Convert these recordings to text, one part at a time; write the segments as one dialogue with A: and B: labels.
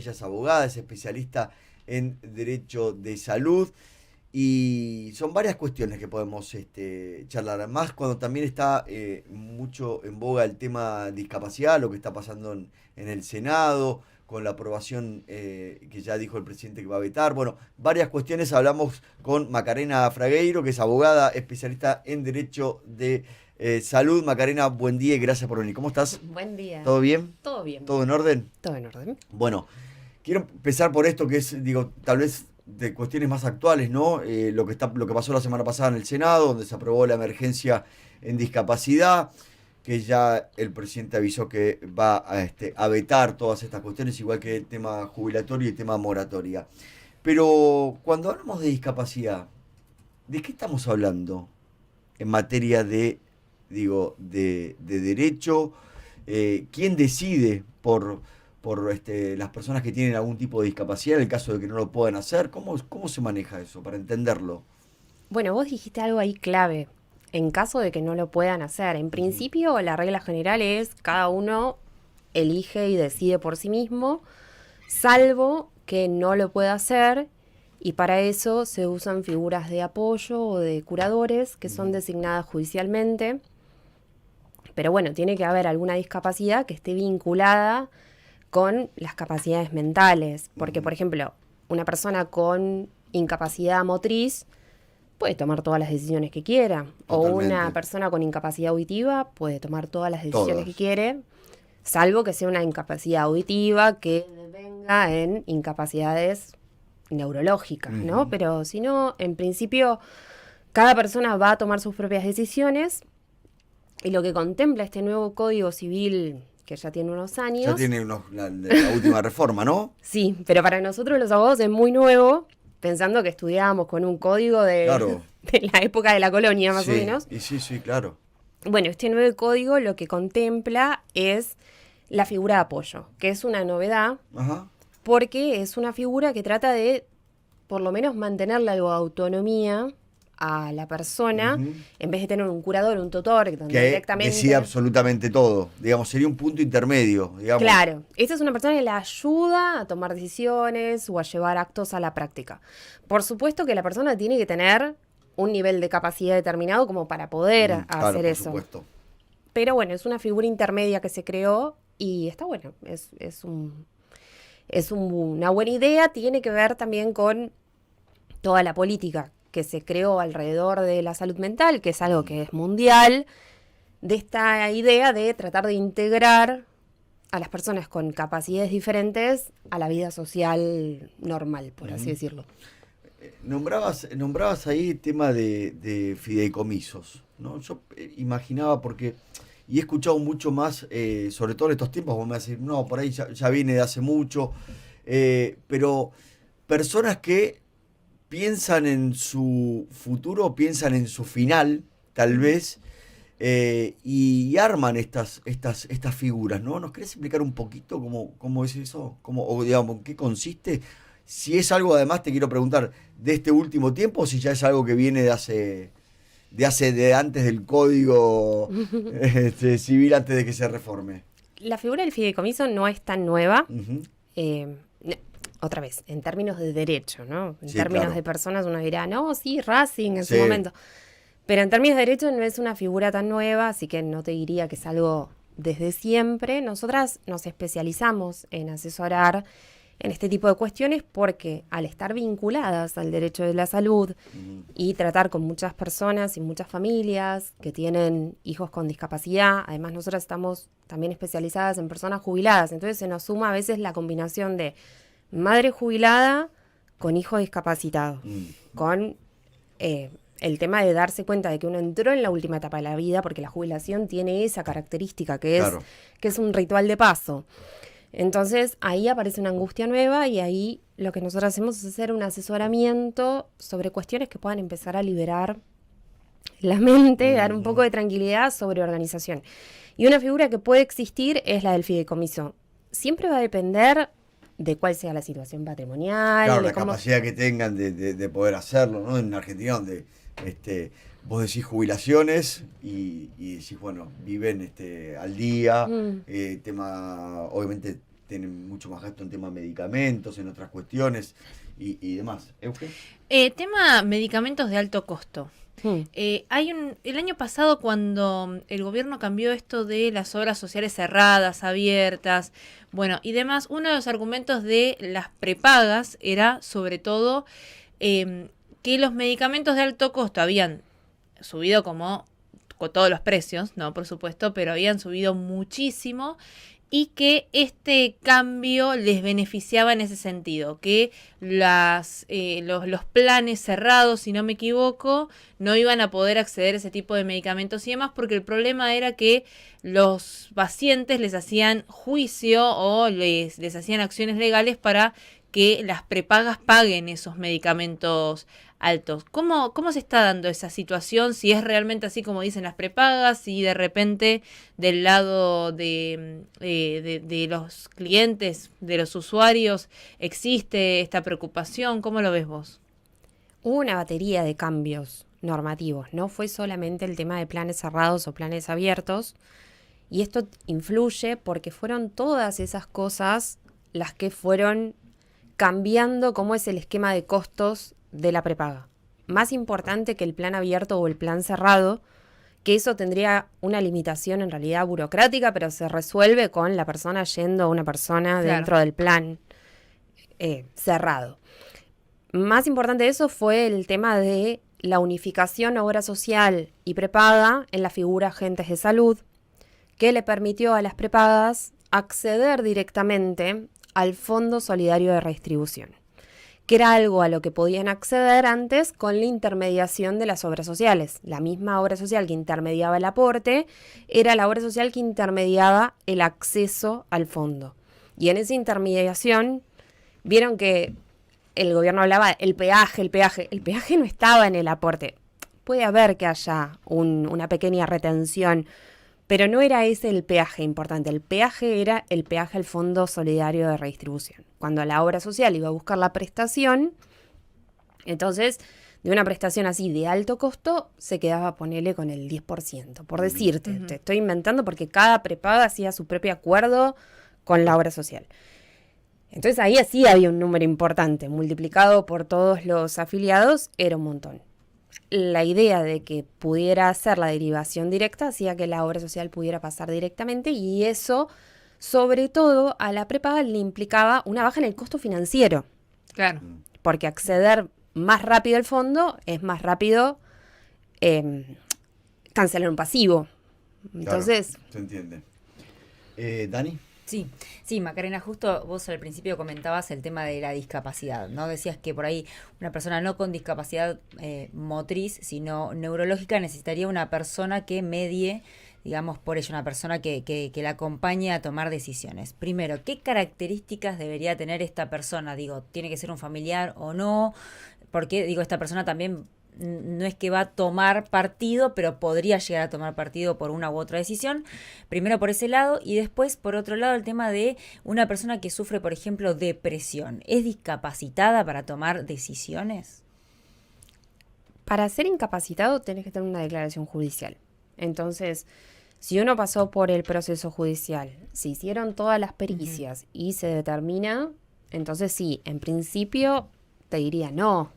A: Ella es abogada, es especialista en Derecho de Salud y son varias cuestiones que podemos charlar. Más cuando también está mucho en boga el tema discapacidad, lo que está pasando en el Senado, con la aprobación que ya dijo el presidente que va a vetar. Bueno, varias cuestiones. Hablamos con Macarena Fragueiro, que es abogada, especialista en Derecho de Salud. Macarena, buen día y gracias por venir. ¿Cómo estás?
B: Buen día.
A: ¿Todo bien?
B: Todo bien.
A: ¿Todo en orden?
B: Todo en orden.
A: Bueno, quiero empezar por esto que es, digo, tal vez de cuestiones más actuales, ¿no? Lo que pasó la semana pasada en el Senado, donde se aprobó la emergencia en discapacidad, que ya el presidente avisó que va a vetar todas estas cuestiones, igual que el tema jubilatorio y el tema moratoria. Pero cuando hablamos de discapacidad, ¿de qué estamos hablando en materia de, digo, de derecho? ¿Quién decide por las personas que tienen algún tipo de discapacidad en el caso de que no lo puedan hacer? ¿Cómo se maneja eso para entenderlo?
B: Bueno, vos dijiste algo ahí clave. En caso de que no lo puedan hacer, en
A: Ujú.
B: principio la regla general es cada uno elige y decide por sí mismo, salvo que no lo pueda hacer, y para eso se usan figuras de apoyo o de curadores que son
A: Ujú.
B: designadas judicialmente. Pero bueno, tiene que haber alguna discapacidad que esté vinculada con las capacidades mentales, porque
A: Ujú.
B: por ejemplo, una persona con incapacidad motriz puede tomar todas las decisiones que quiera, o una
A: Totalmente.
B: persona con incapacidad auditiva puede tomar todas las decisiones que
A: Todas.
B: quiere, salvo que sea una incapacidad auditiva que venga en incapacidades neurológicas, ¿no?
A: Ujú.
B: Pero si no, en principio, cada persona va a tomar sus propias decisiones y lo que contempla este nuevo Código Civil, que ya tiene unos
A: Ya
B: años,
A: tiene la última reforma, ¿no?
B: sí, pero para nosotros los abogados es muy nuevo, pensando que estudiábamos con un código
A: Claro.
B: de la época de la colonia, más o
A: Sí,
B: menos.
A: y sí, sí, claro.
B: Bueno, este nuevo código lo que contempla es la figura de apoyo, que es una novedad,
A: Ajá.
B: porque es una figura que trata de, por lo menos, mantenerle algo de autonomía a la persona,
A: Ujú.
B: en vez de tener un curador, un tutor, donde
A: Que decide
B: directamente...
A: absolutamente todo. Digamos, sería un punto intermedio, digamos.
B: Claro, esta es una persona que la ayuda a tomar decisiones o a llevar actos a la práctica. Por supuesto que la persona tiene que tener un nivel de capacidad determinado como para poder
A: Claro,
B: hacer
A: por
B: eso.
A: supuesto.
B: Pero bueno, es una figura intermedia que se creó y está bueno. Una buena idea. Tiene que ver también con toda la política que se creó alrededor de la salud mental, que es algo que es mundial, de esta idea de tratar de integrar a las personas con capacidades diferentes a la vida social normal, por así
A: Ujú.
B: decirlo.
A: Nombrabas ahí el tema de fideicomisos, ¿no? Yo imaginaba porque, y he escuchado mucho más, sobre todo en estos tiempos, vos me vas a decir, no, por ahí ya viene de hace mucho, pero personas que piensan en su futuro, piensan en su final, tal
B: Ujú.
A: vez, y arman estas figuras, ¿no? ¿Nos querés explicar un poquito cómo es eso? O digamos, en qué consiste? Si es algo, además, te quiero preguntar, de este último tiempo, o si ya es algo que viene de antes del código civil, antes de que se reforme.
B: La figura del fideicomiso no es tan nueva.
A: Ujú.
B: No, otra vez, en términos de derecho, ¿no? En
A: Sí,
B: términos de
A: claro.
B: personas uno dirá, no, sí, Racing en su
A: Sí.
B: momento. Pero en términos de derecho no es una figura tan nueva, así que no te diría que es algo desde siempre. Nosotras nos especializamos en asesorar en este tipo de cuestiones porque al estar vinculadas al derecho de la salud
A: Ujú.
B: y tratar con muchas personas y muchas familias que tienen hijos con discapacidad, además nosotras estamos también especializadas en personas jubiladas, entonces se nos suma a veces la combinación de madre jubilada con hijo discapacitado,
A: Mm.
B: con el tema de darse cuenta de que uno entró en la última etapa de la vida, porque la jubilación tiene esa característica
A: Claro.
B: que es un ritual de paso. Entonces ahí aparece una angustia nueva y ahí lo que nosotros hacemos es hacer un asesoramiento sobre cuestiones que puedan empezar a liberar la mente, dar un poco
A: Ujú.
B: de tranquilidad sobre organización. Y una figura que puede existir es la del fideicomiso. Siempre va a depender de cuál sea la situación patrimonial,
A: Claro,
B: de
A: la
B: cómo...
A: capacidad que tengan de poder hacerlo, ¿no? En Argentina, donde vos decís jubilaciones y decís, bueno, viven al día,
B: Mm,
A: tema, obviamente, tienen mucho más gasto en tema de medicamentos, en otras cuestiones y demás. ¿Euge?
C: Tema medicamentos de alto costo. El año pasado, cuando el gobierno cambió esto de las obras sociales cerradas, abiertas, bueno, y demás, uno de los argumentos de las prepagas era sobre todo que los medicamentos de alto costo habían subido como con todos los precios, ¿no? Por supuesto, pero habían subido muchísimo y que este cambio les beneficiaba en ese sentido, que los planes cerrados, si no me equivoco, no iban a poder acceder a ese tipo de medicamentos y demás, porque el problema era que los pacientes les hacían juicio o les hacían acciones legales para que las prepagas paguen esos medicamentos altos. ¿Cómo se está dando esa situación? Si es realmente así como dicen las prepagas, si de repente del lado de los clientes, de los usuarios, existe esta preocupación. ¿Cómo lo ves vos?
B: Hubo una batería de cambios normativos, no fue solamente el tema de planes cerrados o planes abiertos, y esto influye porque fueron todas esas cosas las que fueron cambiando cómo es el esquema de costos de la prepaga. Más importante que el plan abierto o el plan cerrado, que eso tendría una limitación en realidad burocrática, pero se resuelve con la persona yendo a una persona dentro del plan cerrado. Más importante de eso fue el tema de la unificación obra social y prepaga en la figura agentes de salud, que le permitió a las prepagas acceder directamente al Fondo Solidario de Redistribución, que era algo a lo que podían acceder antes con la intermediación de las obras sociales. La misma obra social que intermediaba el aporte era la obra social que intermediaba el acceso al fondo. Y en esa intermediación vieron que el gobierno hablaba el peaje. El peaje no estaba en el aporte. Puede haber que haya una pequeña retención, pero no era ese el peaje importante. El peaje era el peaje al Fondo Solidario de Redistribución. Cuando la obra social iba a buscar la prestación, entonces de una prestación así de alto costo se quedaba, ponele, con el 10%. Por decirte, te estoy inventando porque cada prepaga hacía su propio acuerdo con la obra social. Entonces ahí sí había un número importante, multiplicado por todos los afiliados, era un montón. La idea de que pudiera hacer la derivación directa hacía que la obra social pudiera pasar directamente, y eso, sobre todo, a la prepaga le implicaba una baja en el costo financiero.
C: Claro.
B: Porque acceder más rápido al fondo es más rápido cancelar un pasivo. Entonces,
A: claro, se entiende. ¿Dani?
D: Sí, Macarena, justo vos al principio comentabas el tema de la discapacidad, ¿no? Decías que por ahí una persona no con discapacidad motriz, sino neurológica, necesitaría una persona que medie, digamos, por ello, una persona que la acompañe a tomar decisiones. Primero, ¿qué características debería tener esta persona? Digo, ¿tiene que ser un familiar o no? Porque, digo, esta persona también no es que va a tomar partido, pero podría llegar a tomar partido por una u otra decisión. Primero por ese lado, y después por otro lado el tema de una persona que sufre, por ejemplo, depresión. ¿Es discapacitada para tomar decisiones?
B: Para ser incapacitado tenés que tener una declaración judicial. Entonces, si uno pasó por el proceso judicial, se hicieron todas las pericias y se determina, entonces sí, en principio te diría no.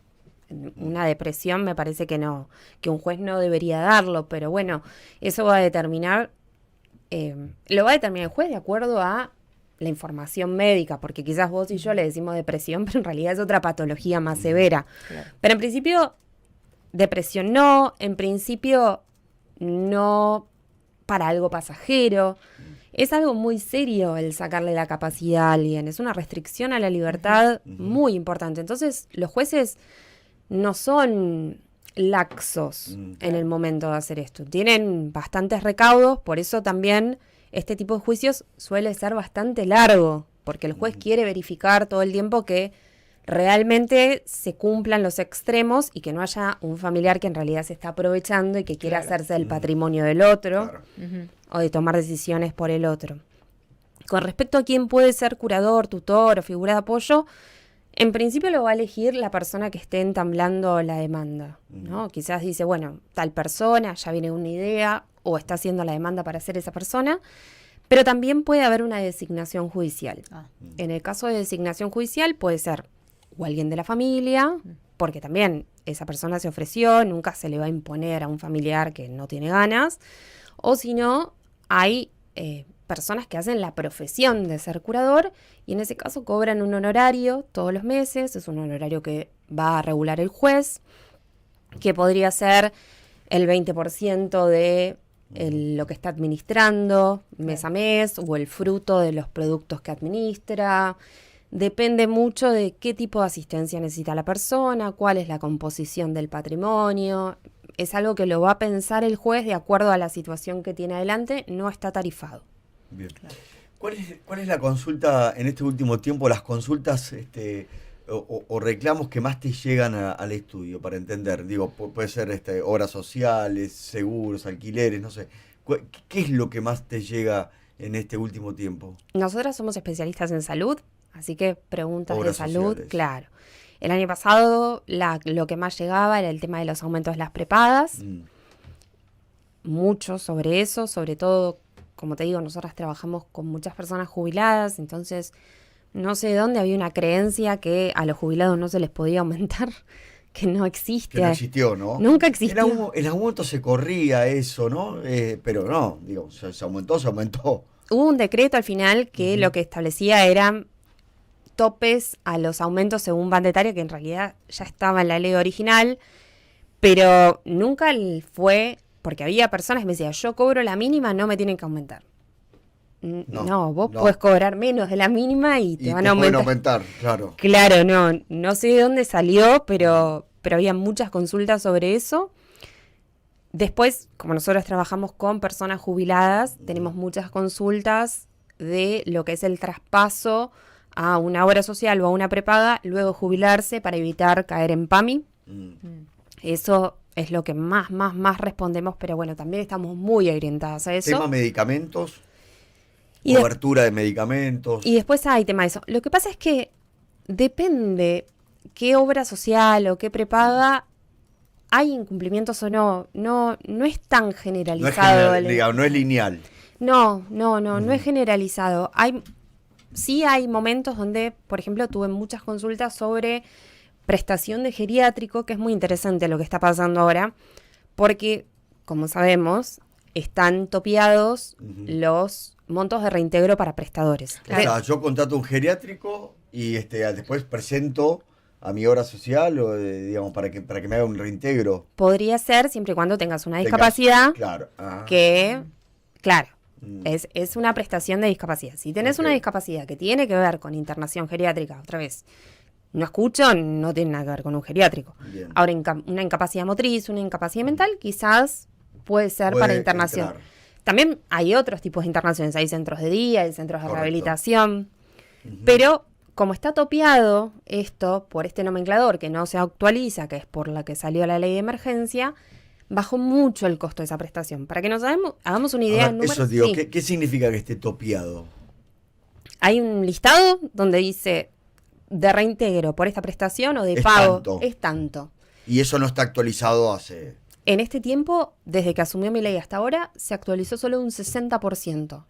B: Una depresión me parece que no, que un juez no debería darlo, pero bueno, eso va a determinar, lo va a determinar el juez de acuerdo a la información médica, porque quizás vos y yo le decimos depresión, pero en realidad es otra patología más severa. Claro. Pero en principio, depresión no, en principio no para algo pasajero. Es algo muy serio el sacarle la capacidad a alguien, es una restricción a la libertad muy importante. Entonces, los jueces no son laxos en el momento de hacer esto. Tienen bastantes recaudos, por eso también este tipo de juicios suele ser bastante largo, porque el juez quiere verificar todo el tiempo que realmente se cumplan los extremos y que no haya un familiar que en realidad se está aprovechando y que quiera hacerse del patrimonio del otro o de tomar decisiones por el otro. Con respecto a quién puede ser curador, tutor o figura de apoyo, en principio lo va a elegir la persona que esté entablando la demanda, ¿no? Quizás dice, bueno, tal persona, ya viene una idea, o está haciendo la demanda para ser esa persona, Pero también puede haber una designación judicial.
D: Ah.
B: En el caso de designación judicial puede ser o alguien de la familia, porque también esa persona se ofreció, nunca se le va a imponer a un familiar que no tiene ganas, o si no, hay personas que hacen la profesión de ser curador y en ese caso cobran un honorario todos los meses, es un honorario que va a regular el juez, que podría ser el 20% de lo que está administrando mes a mes o el fruto de los productos que administra. Depende mucho de qué tipo de asistencia necesita la persona, cuál es la composición del patrimonio. Es algo que lo va a pensar el juez de acuerdo a la situación que tiene adelante, no está tarifado.
A: Bien. ¿Cuál es la consulta en este último tiempo, las consultas o reclamos que más te llegan al estudio para entender? Digo, puede ser obras sociales, seguros, alquileres, no sé. ¿Qué es lo que más te llega en este último tiempo?
B: Nosotras somos especialistas en salud, así que preguntas
A: Obras
B: de salud,
A: sociales.
B: claro. El año pasado lo que más llegaba era el tema de los aumentos de las prepagas, mucho sobre eso, sobre todo, como te digo, nosotras trabajamos con muchas personas jubiladas, entonces no sé de dónde había una creencia que a los jubilados no se les podía aumentar, que no existe.
A: Que no existió, ¿no?
B: Nunca existió.
A: En algún momento se corría eso, ¿no? Pero no, digo, se aumentó.
B: Hubo un decreto al final que lo que establecía eran topes a los aumentos según banda etaria, que en realidad ya estaba en la ley original, pero nunca fue, porque había personas que me decían, yo cobro la mínima, no me tienen que aumentar. No, vos podés cobrar menos de la mínima y te van a aumentar.
A: Pueden aumentar, claro.
B: Claro, no sé de dónde salió, pero había muchas consultas sobre eso. Después, como nosotros trabajamos con personas jubiladas, tenemos muchas consultas de lo que es el traspaso a una obra social o a una prepaga, luego jubilarse para evitar caer en PAMI. Eso es lo que más respondemos, pero bueno, también estamos muy orientadas a eso.
A: Tema medicamentos,
B: Y
A: cobertura de medicamentos.
B: Y después hay tema de eso. Lo que pasa es que depende qué obra social o qué prepaga, hay incumplimientos o no. No es tan generalizado.
A: No es lineal.
B: No es generalizado. Sí hay momentos donde, por ejemplo, tuve muchas consultas sobre prestación de geriátrico, que es muy interesante lo que está pasando ahora, porque, como sabemos, están topeados los montos de reintegro para prestadores.
A: O sea, yo contrato un geriátrico y después presento a mi obra social o digamos para que me haga un reintegro.
B: Podría ser siempre y cuando tengas una discapacidad
A: Claro.
B: Claro, es una prestación de discapacidad. Si tenés una discapacidad que tiene que ver con internación geriátrica, otra vez, no escucho, no tiene nada que ver con un geriátrico.
A: Bien.
B: Ahora, una incapacidad motriz, una incapacidad mental, quizás puede ser para internación.
A: Entrar.
B: También hay otros tipos de internaciones, hay centros de día, hay centros de
A: Correcto.
B: rehabilitación, pero como está topeado esto por este nomenclador que no se actualiza, que es por la que salió la ley de emergencia, bajó mucho el costo de esa prestación. Para que nos hagamos una idea.
A: Eso digo, ¿qué significa que esté topeado?
B: Hay un listado donde dice de reintegro por esta prestación o de pago. Es tanto.
A: Y eso no está actualizado hace...
B: En este tiempo, desde que asumió mi ley hasta ahora, se actualizó solo un 60%.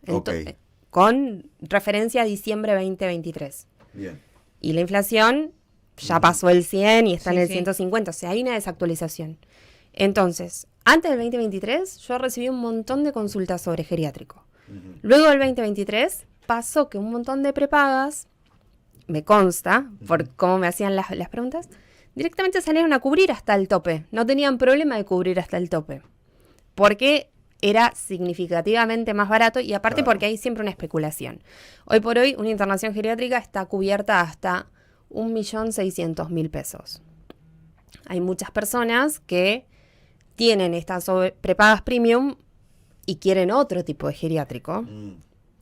B: Con referencia a diciembre 2023.
A: Bien.
B: Y la inflación ya pasó el 100 y está en el 150. O sea, hay una desactualización. Entonces, antes del 2023, yo recibí un montón de consultas sobre geriátrico. Luego del 2023, pasó que un montón de prepagas, me consta, por cómo me hacían las preguntas, directamente salieron a cubrir hasta el tope. No tenían problema de cubrir hasta el tope. Porque era significativamente más barato y aparte porque hay siempre una especulación. Hoy por hoy, una internación geriátrica está cubierta hasta 1.600.000 pesos. Hay muchas personas que tienen estas prepagas premium y quieren otro tipo de geriátrico.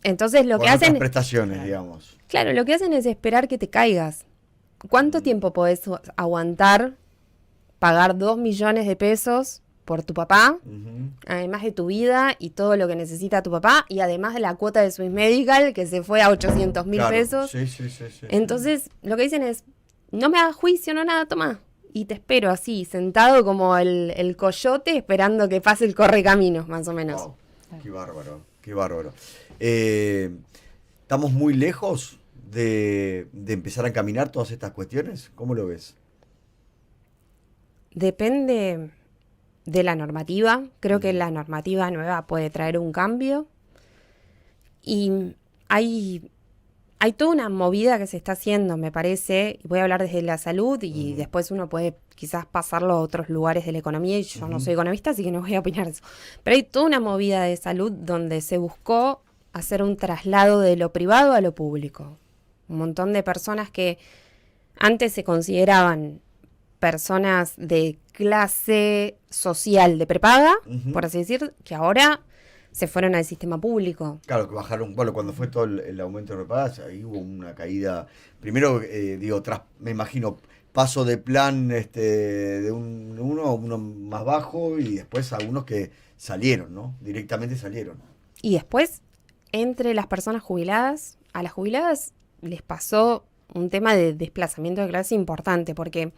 B: Entonces lo que hacen...
A: Otras prestaciones, digamos.
B: Claro, lo que hacen es esperar que te caigas. ¿Cuánto tiempo podés aguantar pagar 2 millones de pesos por tu papá, además de tu vida y todo lo que necesita tu papá, y además de la cuota de Swiss Medical que se fue a 800.000 pesos?
A: Sí.
B: Entonces, lo que dicen es, no me hagas juicio, no nada, toma. Y te espero así, sentado como el coyote, esperando que pase el correcaminos, más o menos.
A: Wow. Qué bárbaro. ¿Estamos muy lejos de empezar a encaminar todas estas cuestiones? ¿Cómo lo ves?
B: Depende de la normativa. Creo que la normativa nueva puede traer un cambio. Y hay toda una movida que se está haciendo, me parece, y voy a hablar desde la salud y después uno puede quizás pasarlo a otros lugares de la economía, y yo no soy economista, así que no voy a opinar de eso. Pero hay toda una movida de salud donde se buscó hacer un traslado de lo privado a lo público. Un montón de personas que antes se consideraban personas de clase social de prepaga, por así decir, que ahora se fueron al sistema público.
A: Claro, que bajaron, bueno, cuando fue todo el aumento de repagas, ahí hubo una caída. Primero, me imagino, paso de plan de uno a uno más bajo y después algunos que salieron, ¿no? Directamente salieron.
B: Y después, entre las personas jubiladas, a las jubiladas les pasó un tema de desplazamiento de clase importante, porque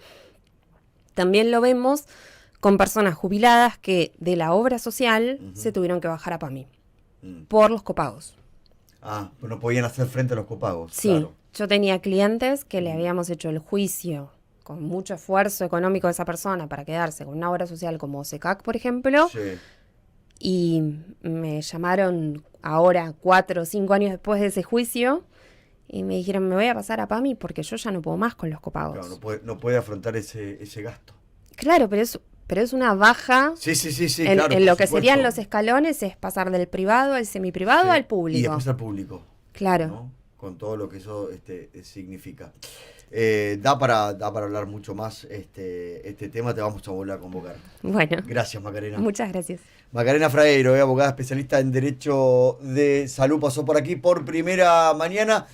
B: también lo vemos con personas jubiladas que de la obra social se tuvieron que bajar a PAMI por los copagos.
A: Ah, pues no podían hacer frente a los copagos.
B: Sí,
A: claro.
B: Yo tenía clientes que le habíamos hecho el juicio con mucho esfuerzo económico de esa persona para quedarse con una obra social como SECAC, por ejemplo,
A: Sí.
B: y me llamaron ahora 4 o 5 años después de ese juicio y me dijeron, me voy a pasar a PAMI porque yo ya no puedo más con los copagos.
A: Claro, no puede afrontar ese gasto.
B: Claro, pero es una baja.
A: Sí,
B: En,
A: claro.
B: en lo
A: por
B: que
A: supuesto.
B: serían los escalones es pasar del privado al semiprivado
A: Sí.
B: al público.
A: Y después al público.
B: Claro.
A: ¿No? Con todo lo que eso significa. Da para hablar mucho más este tema, te vamos a volver a convocar.
B: Bueno,
A: Gracias, Macarena.
B: muchas gracias.
A: Macarena Fragueiro, abogada especialista en Derecho de Salud, pasó por aquí por primera mañana.